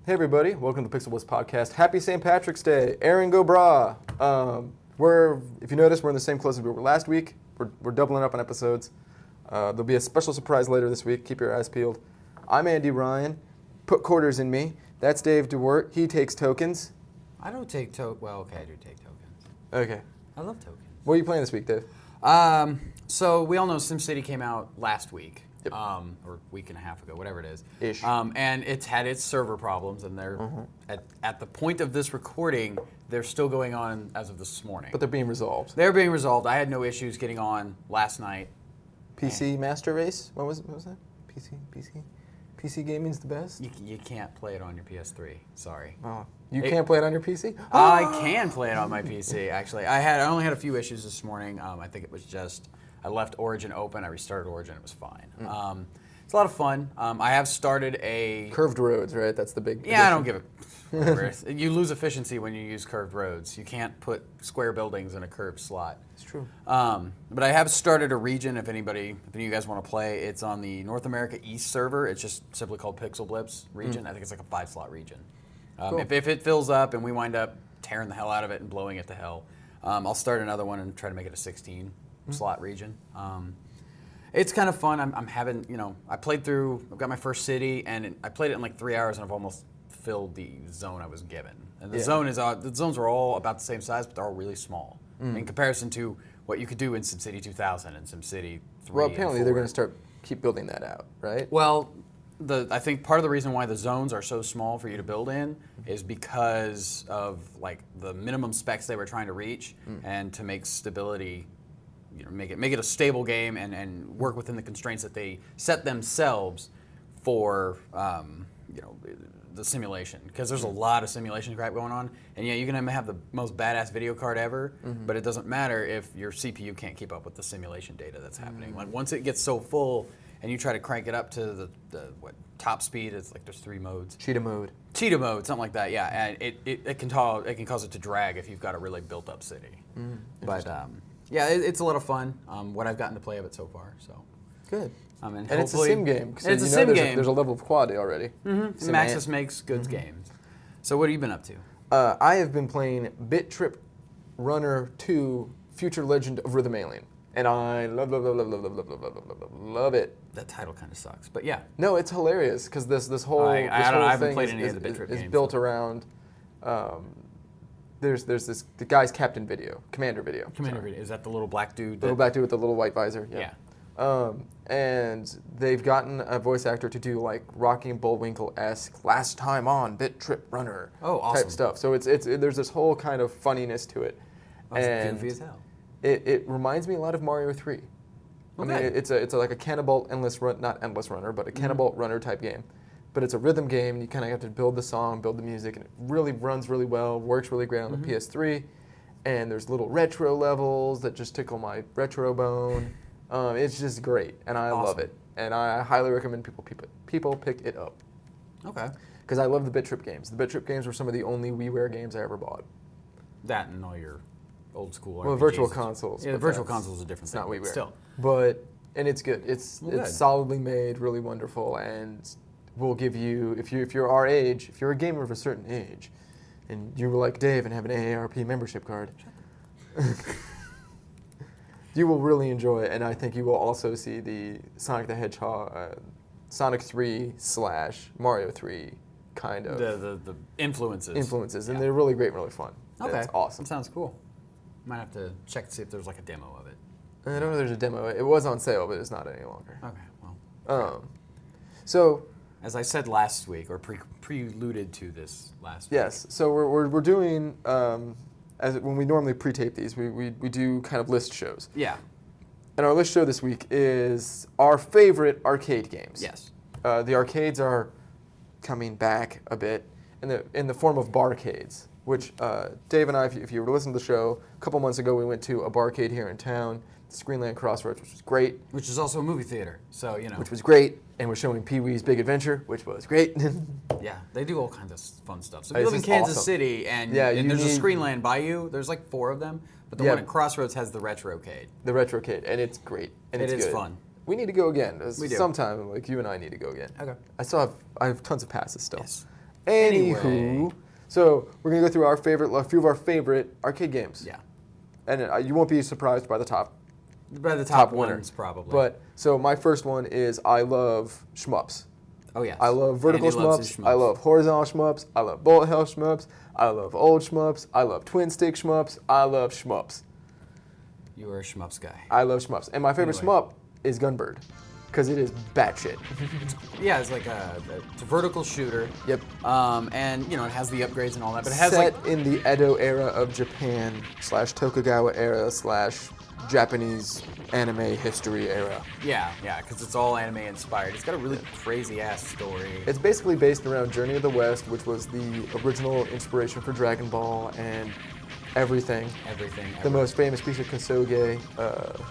Hey everybody, welcome to PixelBlips Podcast. Happy St. Patrick's Day. Aaron go brah. If you notice, we're in the same clothes as we were last week. We're doubling up on episodes. There'll be a special surprise later this week. Keep your eyes peeled. I'm Andy Ryan. Put quarters in me. That's Dave DeWart. He takes tokens. I don't take tokens. Well, okay, I do take tokens. Okay. I love tokens. What are you playing this week, Dave? So we all know SimCity came out last week. Yep. Or a week and a half ago, whatever it is. Ish. And it's had its server problems, and they're at the point of this recording, they're still going on as of this morning. But they're being resolved. They're being resolved. I had no issues getting on last night. PC Master Race? What was that? PC gaming's the best? You can't play it on your PS3. Sorry. Oh, you can't play it on your PC? I can play it on my PC, actually. I only had a few issues this morning. I think it was just I left Origin open. I restarted Origin. It was fine. It's a lot of fun. I have started a Curved roads, right? That's the big. Yeah, I don't give a. Whatever. You lose efficiency when you use curved roads. You can't put square buildings in a curved slot. It's true. But I have started a region. If any of you guys want to play, it's on the North America East server. It's just simply called PixelBlips region. I think it's like a 5-slot region. Cool. If it fills up and we wind up tearing the hell out of it and blowing it to hell, I'll start another one and try to make it a 16-slot region. It's kind of fun. I'm having, I played through. I've got my first city, and I played it in like 3 hours, and I've almost filled the zone I was given. And the zones are all about the same size, but they're all really small in comparison to what you could do in SimCity 2000 and SimCity 3. Well, apparently they're going to keep building that out, right? Well, I think part of the reason why the zones are so small for you to build in is because of like the minimum specs they were trying to reach, and to make stability, make it a stable game and work within the constraints that they set themselves for, the simulation, because there's a lot of simulation crap going on, and yeah, you can have the most badass video card ever, but it doesn't matter if your CPU can't keep up with the simulation data that's happening. Like once it gets so full, and you try to crank it up to the top speed, it's like there's 3 modes. Cheetah mode, something like that. Yeah, and it can cause it to drag if you've got a really built up city. But yeah, it's a lot of fun. What I've gotten to play of it so far, so good. And it's a sim game. So it's a sim game. There's a level of quality already. Maxis makes good games. So what have you been up to? I have been playing Bit Trip Runner 2 Future Legend of Rhythm Alien. And I love it. That title kind of sucks, but yeah. No, it's hilarious because this whole I haven't thing played any of the Bit Trip is games, built so. around. There's the guy's captain video, commander video. Is that the little black dude? The little black dude with the little white visor. Yeah. And they've gotten a voice actor to do like Rocky and Bullwinkle-esque last time on Bit Trip Runner type stuff. So there's this whole kind of funniness to it. And goofy as hell. It reminds me a lot of Mario 3. Okay. I mean, it's like a Cannonball not Endless Runner, but a Cannonball Runner type game. But it's a rhythm game, and you kind of have to build the song, build the music, and it really runs really well, works really great on the PS3. And there's little retro levels that just tickle my retro bone. It's just great, and I love it. And I highly recommend people pick it up. Okay. Because I love the Bit Trip games. The Bit Trip games were some of the only WiiWare games I ever bought. That and all your old school RPGs. Well, virtual consoles. Yeah, the virtual console is a different thing. It's not WiiWare. Still. And it's good. It's solidly made, really wonderful, and will give you, if you're our age, if you're a gamer of a certain age, and you were like Dave and have an AARP membership card, you will really enjoy it, and I think you will also see the Sonic the Hedgehog, Sonic 3 / Mario 3 kind of the influences, and they're really great and really fun. Okay, it's awesome. That sounds cool. Might have to check to see if there's like a demo of it. I don't know if there's a demo. It was on sale, but it's not any longer. Okay, well. So, as I said last week, or preluded to this last week. Yes. So we're doing as when we normally pre-tape these, we do kind of list shows. Yeah. And our list show this week is our favorite arcade games. Yes. The arcades are coming back a bit in the form of barcades, which Dave and I, if you were listening to the show, a couple months ago we went to a barcade here in town, Screenland Crossroads, which was great. Which is also a movie theater, so Which was great, and we're showing Pee-wee's Big Adventure, which was great. Yeah, they do all kinds of fun stuff. So if you live in Kansas City and there's a Screenland by you, there's like 4 of them, but the one at Crossroads has the Retrocade. The Retrocade, and it's great, and it's good. It is fun. We need to go again. We do. Sometime, like you and I need to go again. Okay. I have tons of passes still. Yes. Anywho, so we're gonna go through a few of our favorite arcade games. Yeah. And you won't be surprised by the top winner. ones, probably. But so my first one is I love shmups. Oh, yes. I love vertical Andy loves his shmups. I love horizontal shmups. I love bullet hell shmups. I love old shmups. I love twin stick shmups. I love shmups. You are a shmups guy. I love shmups. And my favorite shmup is Gunbird, because it is batshit. Yeah, it's like it's a vertical shooter. Yep. And it has the upgrades and all that, but it has set in the Edo era of Japan / Tokugawa era / Japanese anime history era. Yeah, because it's all anime inspired. It's got a really crazy ass story. It's basically based around Journey of the West, which was the original inspiration for Dragon Ball and everything. The most famous piece of Kosoge,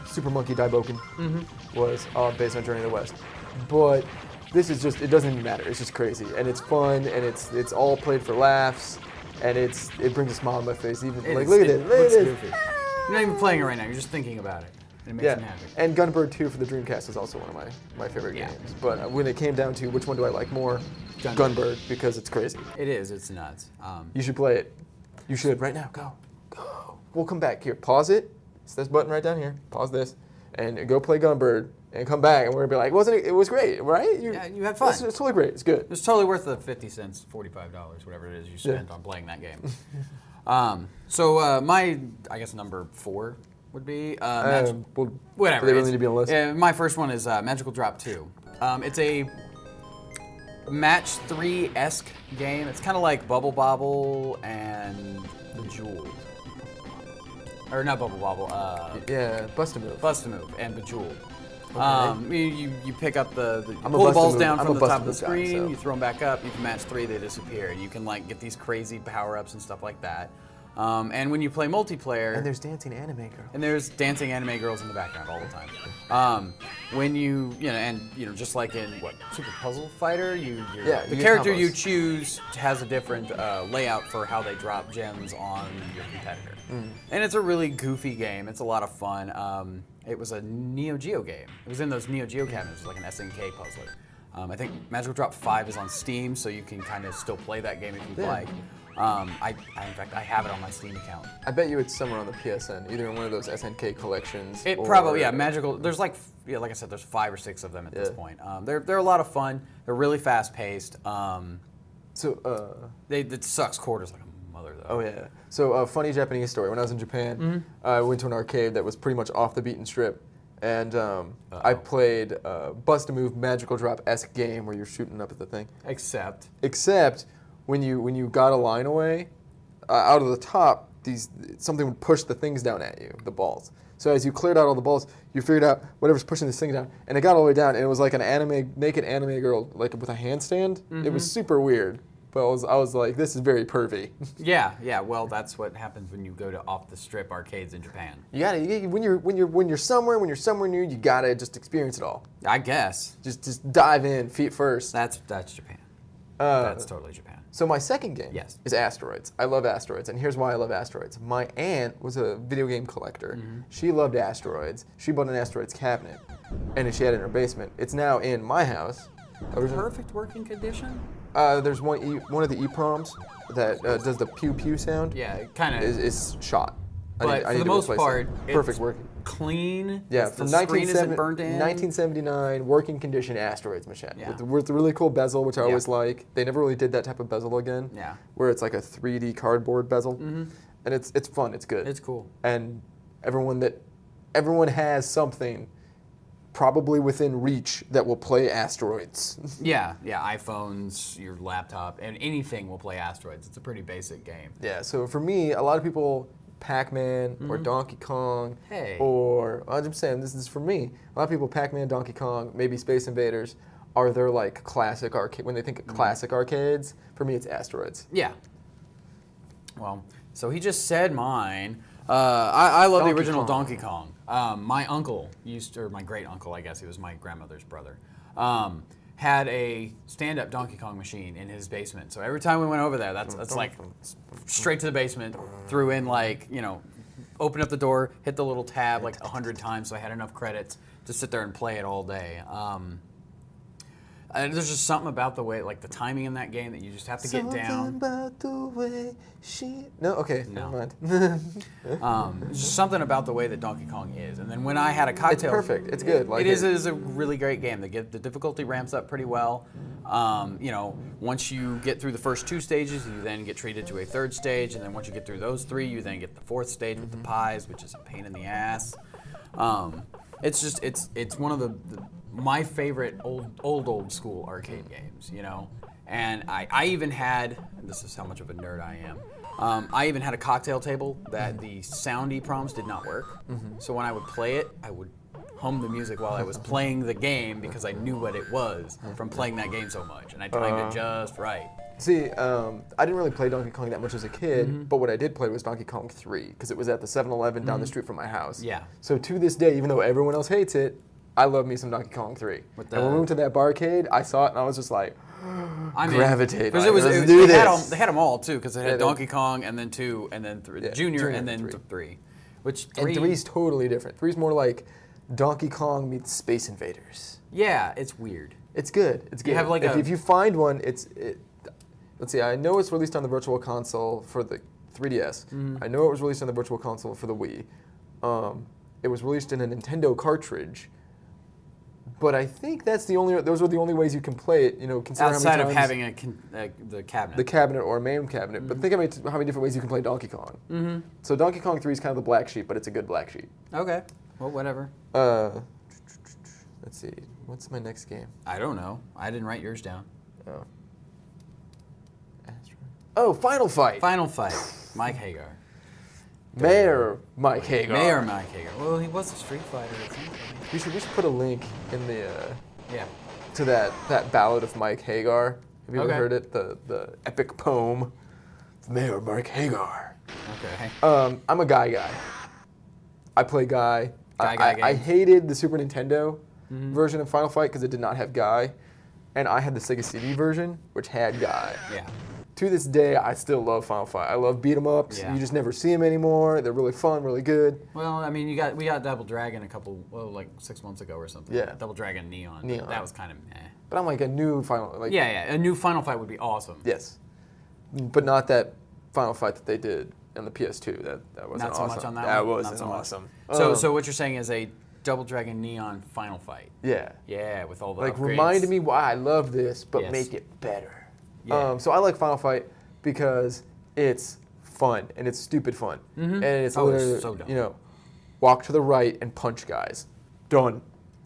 Super Monkey Daiboken, was based on Journey of the West. But this is just, it doesn't even matter. It's just crazy. And it's fun, and it's all played for laughs, and it brings a smile on my face. Even look at it. Look at it. You're not even playing it right now. You're just thinking about it. And it makes me happy. And Gunbird 2 for the Dreamcast is also one of my favorite games. But when it came down to which one do I like more, Gunbird, because it's crazy. It is. It's nuts. You should play it. You should right now. Go. We'll come back here. Pause it. It's this button right down here. Pause this, and go play Gunbird, and come back, and we're gonna be like, wasn't it? It was great, right? You had fun. It's totally great. It's good. It's totally worth the 50 cents, $45, whatever it is you spent on playing that game. So my, I guess number 4 would be whatever. Do they really need to be on the list? My first one is Magical Drop 2. It's a match 3-esque game. It's kind of like Bubble Bobble and Bejeweled. Or not Bubble Bobble. Bust-a-Move and Bejeweled. Okay. You pick up you pull the balls down from the top of the screen, you throw them back up, you can match 3, they disappear. You can get these crazy power-ups and stuff like that. And when you play multiplayer... And there's dancing anime girls. And there's dancing anime girls in the background all the time. When just like in, Super Puzzle Fighter, the character you choose has a different layout for how they drop gems on your competitor. And it's a really goofy game. It's a lot of fun. It was a Neo Geo game. It was in those Neo Geo cabinets, like an SNK puzzler. I think Magical Drop 5 is on Steam, so you can kind of still play that game if you'd like. In fact, I have it on my Steam account. I bet you it's somewhere on the PSN, either in one of those SNK collections. Magical. There's like I said, there's 5 or 6 of them at this point. They're a lot of fun. They're really fast paced. It sucks quarters like a mother though. Oh yeah. So a funny Japanese story. When I was in Japan, I went to an arcade that was pretty much off the beaten strip. And I played a Bust-a-Move Magical Drop-esque game where you're shooting up at the thing. Except when you got a line away, out of the top, something would push the things down at you, the balls. So as you cleared out all the balls, you figured out whatever's pushing this thing down, and it got all the way down, and it was like an naked anime girl, like with a handstand. It was super weird, but I was like, this is very pervy. Yeah. Well, that's what happens when you go to off the strip arcades in Japan. You gotta when you're somewhere new, you gotta just experience it all. I guess. Just dive in feet first. That's Japan. That's totally Japan. So my second game is Asteroids. I love Asteroids, and here's why I love Asteroids. My aunt was a video game collector. She loved Asteroids. She bought an Asteroids cabinet, and she had it in her basement. It's now in my house. Perfect working condition? There's one of the EEPROMs that does the pew pew sound. Yeah, it kind of is shot. But for the most part, perfect working. Clean. Yeah, from 1979, working condition Asteroids machine. Yeah. With the really cool bezel, which I always like. They never really did that type of bezel again. Yeah. Where it's like a 3D cardboard bezel. And it's fun. It's good. It's cool. And everyone has something probably within reach that will play Asteroids. Yeah, iPhones, your laptop, and anything will play Asteroids. It's a pretty basic game. Yeah, so for me, a lot of people, Pac-Man or Donkey Kong, or I'm just saying, this is for me. A lot of people, Pac-Man, Donkey Kong, maybe Space Invaders, are their like classic arcade. When they think of classic arcades, for me, it's Asteroids. Yeah. Well, so he just said mine. I love the original Donkey Kong. My uncle my great uncle, I guess, he was my grandmother's brother, had a stand-up Donkey Kong machine in his basement. So every time we went over there, that's like straight to the basement, threw in open up the door, hit the little tab like 100 times so I had enough credits to sit there and play it all day. There's just something about the way, like the timing in that game, that you just have to get down. Something about the way she... No, okay, No. never mind. There's just something about the way that Donkey Kong is. And then when I had a cocktail... It's perfect. It's good. Like it is a really great game. The difficulty ramps up pretty well. Once you get through the first 2 stages, you then get treated to a 3rd stage, and then once you get through those 3, you then get the 4th stage with the pies, which is a pain in the ass. It's one of my favorite old school arcade games, And I even had, this is how much of a nerd I am, I even had a cocktail table that the sound EEPROMs did not work. So when I would play it, I would hum the music while I was playing the game because I knew what it was from playing that game so much, and I timed it just right. See, I didn't really play Donkey Kong that much as a kid, but what I did play was Donkey Kong 3, because it was at the 7-Eleven down the street from my house. Yeah. So to this day, even though everyone else hates it, I love me some Donkey Kong 3. And when we went to that barcade, I saw it and I was just like, gravitated. Because they had them all too, because they had Donkey Kong and then 2 and then 3, Junior and then 3. Which 3... And 3's totally different. 3's more like Donkey Kong meets Space Invaders. Yeah, it's weird. It's good. It's good. You have like if you find one, let's see, I know it's released on the Virtual Console for the 3DS. I know it was released on the Virtual Console for the Wii. It was released in a Nintendo cartridge. But I think those are the only ways you can play it, considering outside how many of times having the cabinet. the cabinet or a main cabinet. But think of how many different ways you can play Donkey Kong. So Donkey Kong 3 is kind of the black sheep, but it's a good black sheep. Okay. Well, whatever. Let's see. What's my next game? I don't know. I didn't write yours down. Final Fight. Final Fight. Mike Hagar. Mayor Mike Hagar. Mayor Mike Hagar. Well, he was a Street Fighter at some point. We should put a link in the Yeah. to that ballad of Mike Hagar. Have you ever Okay. heard it? The epic poem, Mayor Mike Hagar. Okay. I'm a guy. I play Guy. Guy I games. hated the Super Nintendo version of Final Fight because it did not have Guy, and I had the Sega CD version, which had Guy. Yeah. To this day, I still love Final Fight. I love beat 'em ups. Yeah. You just never see them anymore. They're really fun, really good. Well, I mean, we got Double Dragon like 6 months ago or something. Yeah. Double Dragon Neon. Neon. That was kind of meh. But I'm like a new Final. Like, Yeah. A new Final Fight would be awesome. Yes, but not that Final Fight that they did on the PS2. That wasn't Not so awesome. much on that That one? wasn't Not so much. awesome. So what you're saying is a Double Dragon Neon Final Fight. Yeah. Yeah, with all the Like upgrades. remind me why I love this, but Yes. make it better. Yeah. So I like Final Fight because it's fun and it's stupid fun, and it's Oh, it's literally so dumb. walk to the right and punch guys. Done.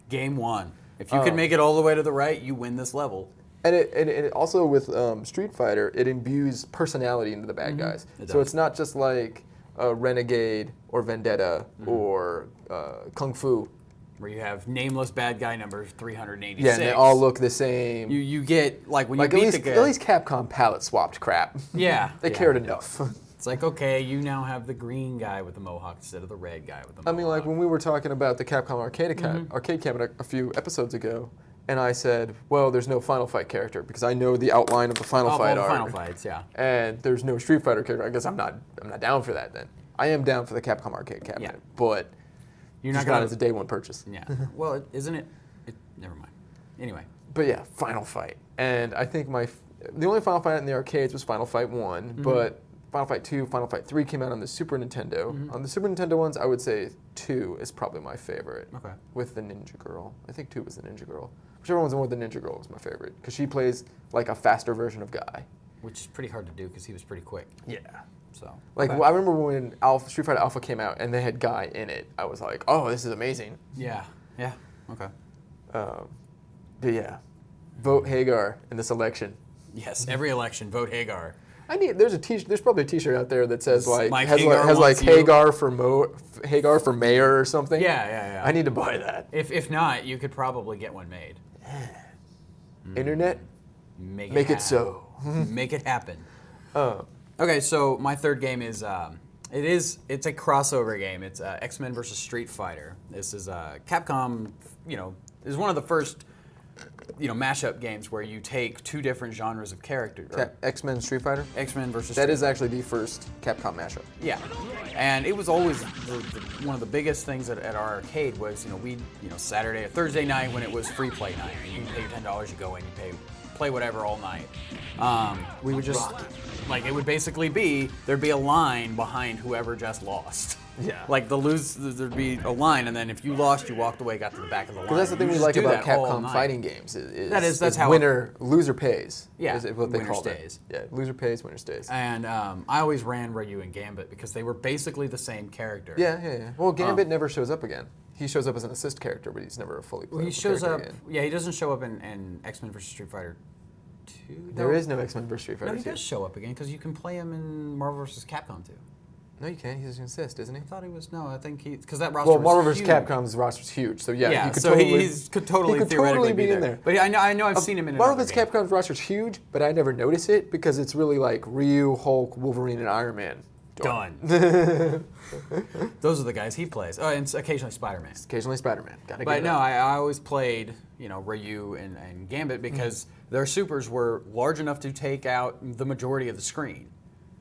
Game 1. If you can make it all the way to the right, you win this level. And it also with Street Fighter, it imbues personality into the bad guys. It So does. it's not just like Renegade or Vendetta or Kung Fu. Where you have nameless bad guy number 386. Yeah, and they all look the same. You get like when like you at beat least, the guy. at least Capcom palette swapped crap. Yeah. They yeah. cared enough. It's like, okay, you now have the green guy with the mohawk instead of the red guy with the mohawk. I mean, like when we were talking about the Capcom arcade cabinet a few episodes ago, and I said, well, there's no Final Fight character because I know the outline of the Final Fight all the art. Final Fights, yeah. And there's no Street Fighter character. I guess I'm not down for that then. I am down for the Capcom arcade cabinet, Yeah. but You're just not gonna. as a day one purchase. Yeah. Well, isn't it? Never mind. Anyway. But yeah, Final Fight. And I think the only Final Fight in the arcades was Final Fight 1, but Final Fight 2, Final Fight 3 came out on the Super Nintendo. On the Super Nintendo ones, I would say 2 is probably my favorite. Okay. With the Ninja Girl. I think 2 was the Ninja Girl. Whichever one's more the Ninja Girl was my favorite, because she plays like a faster version of Guy. Which is pretty hard to do because he was pretty quick. Yeah. So. Like, okay. I remember when Street Fighter Alpha came out and they had Guy in it. I was like, oh, this is amazing. Yeah. Yeah. Okay. But yeah, vote Hagar in this election. Yes. Every election, vote Hagar. There's probably a T-shirt out there that says like Mike has Hagar like wants you. Hagar for mayor or something. Yeah. I need to buy that. If not, you could probably get one made. Internet, Make make it happen. so. Make it happen. Okay, so my third game is it's a crossover game. It's X-Men versus Street Fighter. This is Capcom. Is one of the first mashup games where you take two different genres of character. X-Men and Street Fighter? X-Men versus That Street is actually the first Capcom mashup. Yeah, and it was always one of the biggest things at our arcade was, Saturday or Thursday night when it was free play night. You pay $10, you go in, you play whatever all night. We would just, it would basically be, there'd be a line behind whoever just lost. Yeah. There'd be a line, and then if you lost, you walked away, got to the back of the line. Because that's the thing You we just like do about that all Capcom night. fighting games. That's how loser pays. Yeah, is what they winner call stays. it. Yeah, loser pays, winner stays. And I always ran Ryu and Gambit because they were basically the same character. Yeah. Well, Gambit never shows up again. He shows up as an assist character, but he's never a fully playable He shows up. again. Yeah, he doesn't show up in X-Men vs. Street Fighter 2. There is no X-Men vs. Street Fighter No, he 2. does show up again because you can play him in Marvel vs. Capcom 2. No, you can't. He's an assist, isn't he? I thought he was. No, I think because that roster. Well, Marvel was vs. huge. Capcom's roster's huge, so yeah, Yeah, he could so totally, he could totally theoretically be in there. But I know I've seen him in Marvel another vs. game. Capcom's roster's huge, but I never notice it because it's really like Ryu, Hulk, Wolverine, and Iron Man. Done. Those are the guys he plays. Oh, and occasionally Spider-Man. Occasionally Spider-Man. Gotta But get it no, up. I always played, Ryu and Gambit because their supers were large enough to take out the majority of the screen.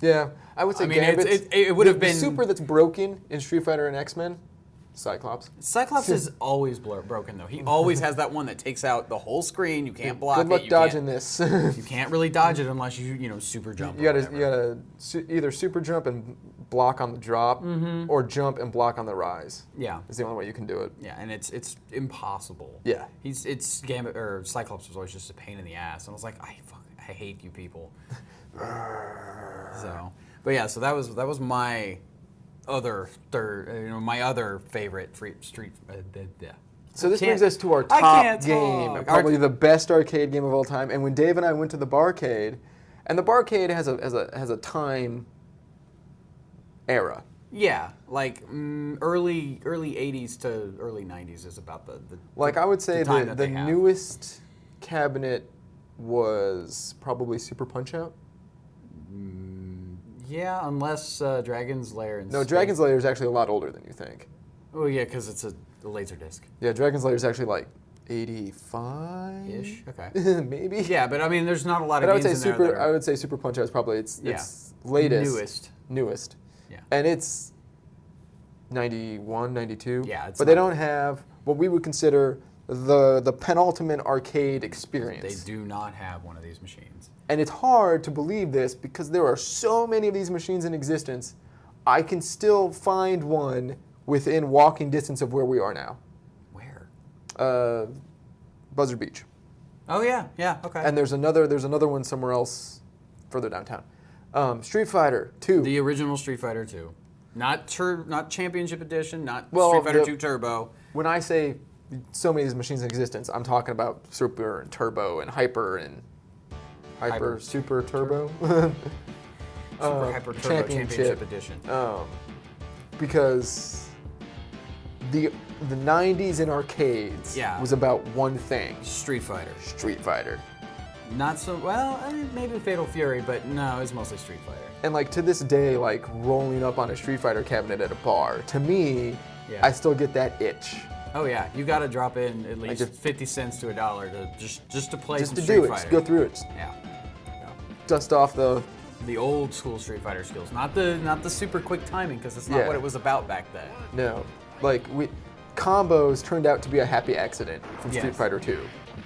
Yeah, I would say I mean, Gambit's, it would have the been super that's broken in Street Fighter and X-Men, Cyclops. Cyclops is always broken though. He always has that one that takes out the whole screen. You can't block Good luck it. You dodging can't, this. You can't really dodge it unless you super jump. You gotta either super jump and block on the drop, or jump and block on the rise. Yeah. It's the only way you can do it. Yeah, and it's impossible. Yeah. It's Gambit or Cyclops was always just a pain in the ass, and I was like, I hate you people. But yeah, so that was my other my other favorite street. So this Can't- brings us to our I top can't game, talk. probably the best arcade game of all time. And when Dave and I went to the barcade, and the barcade has a time era. Yeah, early 80s to early 90s is about the I would say time the that they have. newest cabinet was probably Super Punch-Out. Yeah, unless Dragon's Lair and No, Dragon's Lair is actually a lot older than you think. Oh yeah, because it's a laser disc. Yeah, Dragon's Lair is actually like 85 Ish. Okay. maybe. Yeah, but I mean, there's not a lot But of I would games say in there that Super. are I would say Super Punch-Out is probably its Yeah. latest, newest. Yeah. and it's 91, 92. Yeah, it's but they not- don't have what we would consider the penultimate arcade experience. They do not have one of these machines. And it's hard to believe this because there are so many of these machines in existence. I can still find one within walking distance of where we are now. Where? Buzzard Beach. Oh yeah, okay. And there's another one somewhere else further downtown. Street Fighter 2. The original Street Fighter 2. Not Championship Edition, not Well, Street Fighter the- 2 Turbo. When I say so many of these machines in existence, I'm talking about Super and Turbo and Hyper and Hyper. Super Turbo. Super Hyper Turbo Championship Edition. Because the 90s in arcades Yeah. was about one thing, Street Fighter. Street Fighter. Not so, well, maybe Fatal Fury, but no, it's mostly Street Fighter. And to this day, rolling up on a Street Fighter cabinet at a bar, to me, Yeah. I still get that itch. Oh yeah, you got to drop in at least just- 50 cents to $1 to just to play Just some to Street do it, Fighter. just go through it, Yeah. dust off the... The old school Street Fighter skills, not the super quick timing, because it's not Yeah. what it was about back then. No, combos turned out to be a happy accident from Street Yes. Fighter 2.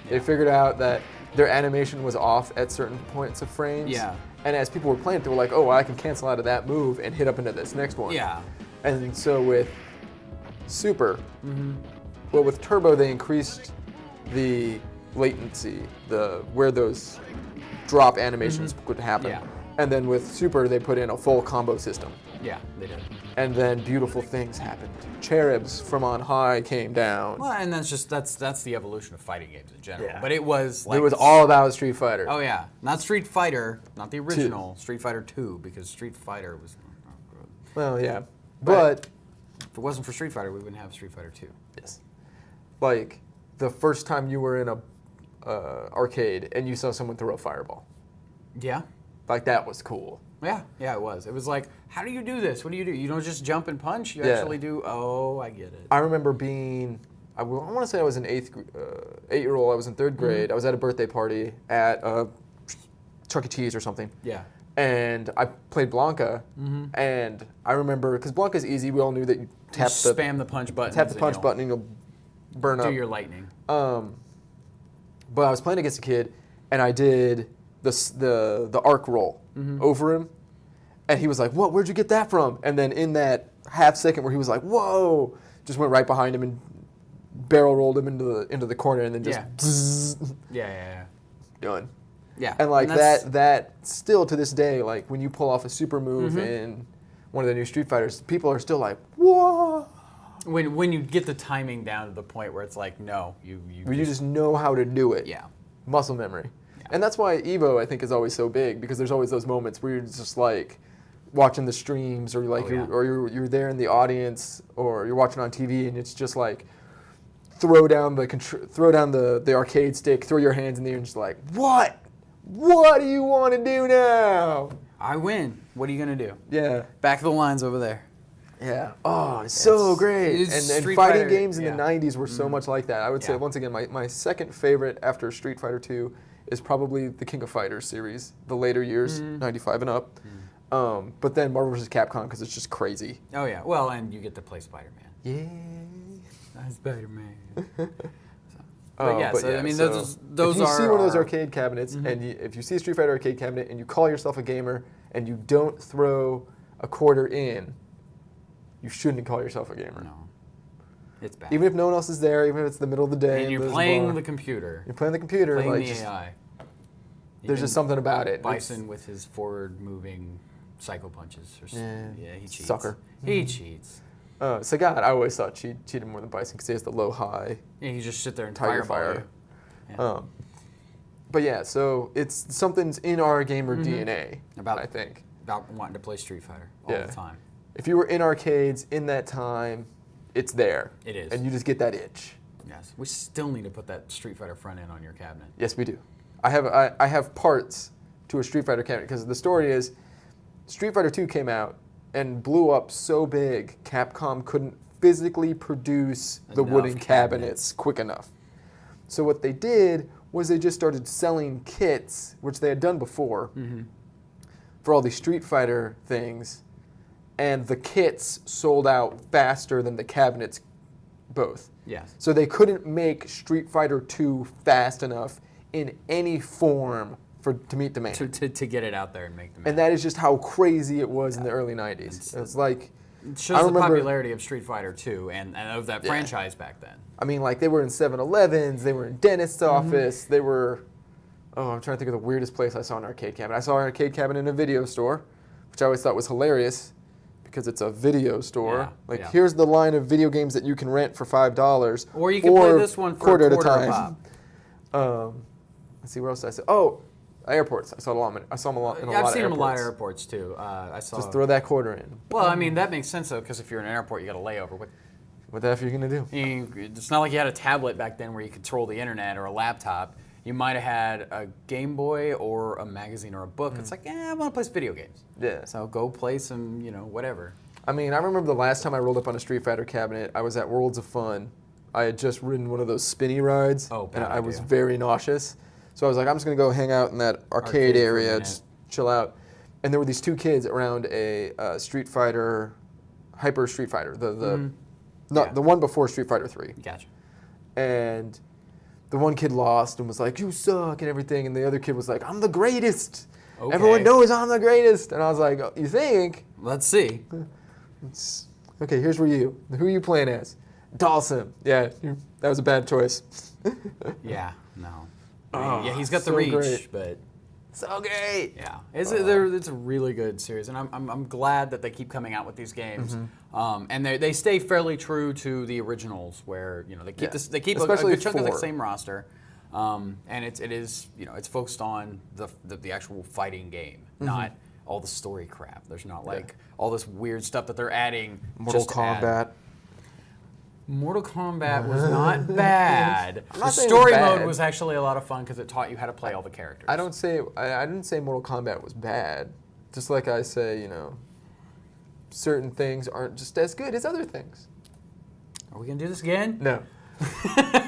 They figured out that their animation was off at certain points of frames. Yeah. And as people were playing it, they were like, oh, I can cancel out of that move and hit up into this next one. Yeah. And so with Super, Mm-hmm. well, with Turbo, they increased the latency, where those drop animations would happen. Mm-hmm. Yeah. And then with Super, they put in a full combo system. Yeah, they did. And then beautiful things happened. Cherubs from on high came down. Well, and that's the evolution of fighting games in general. Yeah. But it was It was all about Street Fighter. Oh yeah, not Street Fighter, not the original Street Fighter 2, because Street Fighter was. Well, yeah. But, If it wasn't for Street Fighter, we wouldn't have Street Fighter 2. yes. The first time you were in a arcade and you saw someone throw a fireball. Yeah. That was cool. Yeah, it was. It was like, how do you do this? What do? You don't just jump and punch. You Yeah. actually do. Oh, I get it. I remember being I want to say I was an 8-year-old. I was in 3rd grade. I was at a birthday party at Chuck E. Cheese or something. Yeah. And I played Blanca, and I remember, because Blanca's easy, we all knew that you spam the punch button. Tap the punch button and you'll burn up. Do your lightning. But I was playing against a kid, and I did the arc roll over him, and he was like, "What? Where'd you get that from?" And then in that half second where he was like, "Whoa!" just went right behind him and barrel rolled him into the corner, and then just bzzz, done. Yeah. And like that still to this day, like when you pull off a super move in one of the new Street Fighters, people are still like, "Whoa!" When you get the timing down to the point where it's like, no, you just know how to do it. Yeah. Muscle memory. Yeah. And that's why Evo, I think, is always so big, because there's always those moments where you're just like watching the streams, or like you're there in the audience, or you're watching on TV, and it's just like throw down the arcade stick, throw your hands in the air, and just like, what? What do you want to do now? I win. What are you gonna do? Yeah. Back of the lines over there. Yeah. Oh, it's so great. And fighting Fighter, games in the 90s were so much like that. I would say, once again, my second favorite after Street Fighter 2 is probably the King of Fighters series, the later years, 95 and up. But then Marvel vs. Capcom, because it's just crazy. Oh, yeah. Well, and you get to play Spider-Man. Yeah. Spider-Man. I mean, those if you are... see one of those arcade cabinets, and if you see a Street Fighter arcade cabinet, and you call yourself a gamer, and you don't throw a quarter in, you shouldn't call yourself a gamer. No. It's bad. Even if no one else is there, even if it's the middle of the day. And you're playing the computer. You're playing the computer. Playing like, the AI. There's just something about it. Bison with his forward-moving psycho punches. Yeah, he cheats. Sucker. He cheats. Sagat, I always thought cheated more than Bison, because he has the low-high. Yeah, you just sit there and Tiger fire. Yeah. But yeah, so it's something's in our gamer DNA, I think. About wanting to play Street Fighter all the time. If you were in arcades in that time, it's there. It is. And you just get that itch. Yes. We still need to put that Street Fighter front end on your cabinet. Yes, we do. I have parts to a Street Fighter cabinet, because the story is Street Fighter 2 came out and blew up so big, Capcom couldn't physically produce the wooden cabinets quick enough. So what they did was they just started selling kits, which they had done before, for all these Street Fighter things, and the kits sold out faster than the cabinets both. Yes. So they couldn't make Street Fighter 2 fast enough in any form to meet demand. To get it out there and make demand. And that is just how crazy it was in the early 90s. It's like... It shows the popularity of Street Fighter 2 and of that franchise back then. I mean, like, they were in 7-Elevens, they were in dentist's office, they were... Oh, I'm trying to think of the weirdest place I saw an arcade cabinet. I saw an arcade cabinet in a video store, which I always thought was hilarious, because it's a video store. Here's the line of video games that you can rent for $5. Or you can play this one for quarter a quarter at a pop. time. Let's see, where else did I say? Oh, airports. I saw them a lot in a lot of airports. I've seen them a lot of airports, too. Just throw that quarter in. Well, I mean, that makes sense, though, because if you're in an airport, you got a layover. What the F are you going to do? It's not like you had a tablet back then where you could control the internet, or a laptop. You might have had a Game Boy or a magazine or a book. It's like, I want to play some video games. Yeah. So go play some, whatever. I mean, I remember the last time I rolled up on a Street Fighter cabinet, I was at Worlds of Fun. I had just ridden one of those spinny rides, and I was very nauseous. So I was like, I'm just going to go hang out in that arcade area, just chill out. And there were these two kids around a Street Fighter, Hyper Street Fighter, the one before Street Fighter 3. Gotcha. And the one kid lost and was like, you suck and everything. And the other kid was like, I'm the greatest. Okay. Everyone knows I'm the greatest. And I was like, oh, you think? Let's see. Okay, here's where you. Who are you playing as? Dawson. Yeah, that was a bad choice. Yeah, no. Yeah, he's got the reach, great. But so great. Yeah, it's a really good series, and I'm glad that they keep coming out with these games, and they stay fairly true to the originals, where they keep a good chunk of the same roster, and it's focused on the actual fighting game, not all the story crap. There's not like all this weird stuff that they're adding. Mortal Kombat. Mortal Kombat was not bad. The story mode was actually a lot of fun because it taught you how to play all the characters. I didn't say Mortal Kombat was bad. Just like I say, certain things aren't just as good as other things. Are we gonna do this again? No.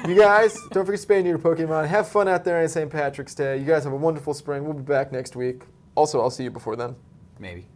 You guys, don't forget to spay and neuter Pokemon. Have fun out there on St. Patrick's Day. You guys have a wonderful spring. We'll be back next week. Also, I'll see you before then. Maybe.